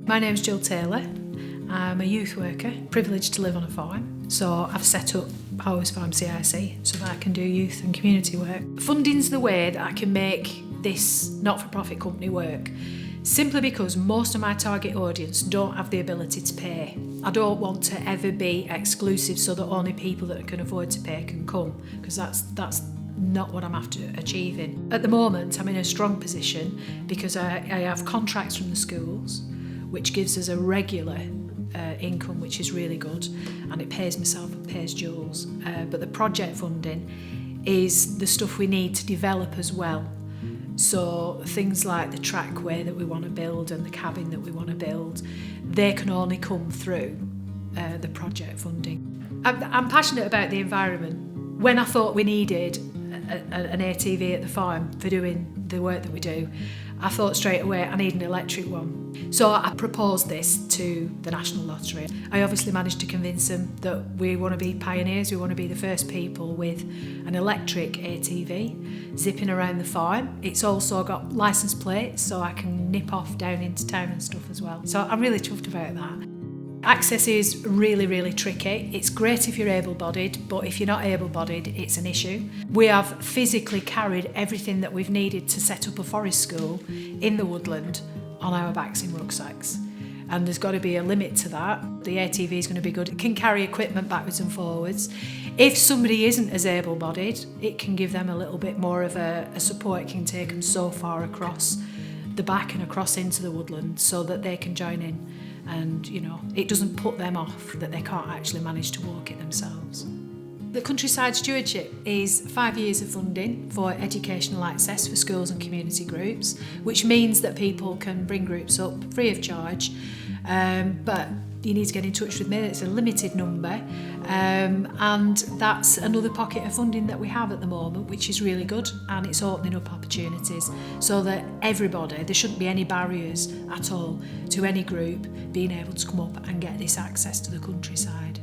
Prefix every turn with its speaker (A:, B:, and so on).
A: My name's Jill Taylor. I'm a youth worker, privileged to live on a farm. So I've set up Harwes Farm CIC so that I can do youth and community work. Funding's the way that I can make this not-for-profit company work, simply because most of my target audience don't have the ability to pay. I don't want to ever be exclusive so that only people that can afford to pay can come, because that's not what I'm after achieving. At the moment, I'm in a strong position because I have contracts from the schools, which gives us a regular income, which is really good, and it pays myself and pays Jules. But the project funding is the stuff we need to develop as well. So things like the trackway that we want to build and the cabin that we want to build, they can only come through the project funding. I'm passionate about the environment. When I thought we needed an ATV at the farm for doing the work that we do, I thought straight away I need an electric one. So I proposed this to the National Lottery. I obviously managed to convince them that we want to be pioneers, we want to be the first people with an electric ATV zipping around the farm. It's also got licence plates so I can nip off down into town and stuff as well. So I'm really chuffed about that. Access is really, really tricky. It's great if you're able-bodied, but if you're not able-bodied, it's an issue. We have physically carried everything that we've needed to set up a forest school in the woodland on our backs in rucksacks. And there's got to be a limit to that. The ATV is going to be good. It can carry equipment backwards and forwards. If somebody isn't as able-bodied, it can give them a little bit more of a support. It can take them so far across the back and across into the woodland so that they can join in. And, you know, it doesn't put them off that they can't actually manage to walk it themselves. The Countryside Stewardship is 5 years of funding for educational access for schools and community groups, which means that people can bring groups up free of charge, but you need to get in touch with me. It's a limited number, and that's another pocket of funding that we have at the moment, which is really good, and it's opening up opportunities so that everybody, there shouldn't be any barriers at all to any group being able to come up and get this access to the countryside.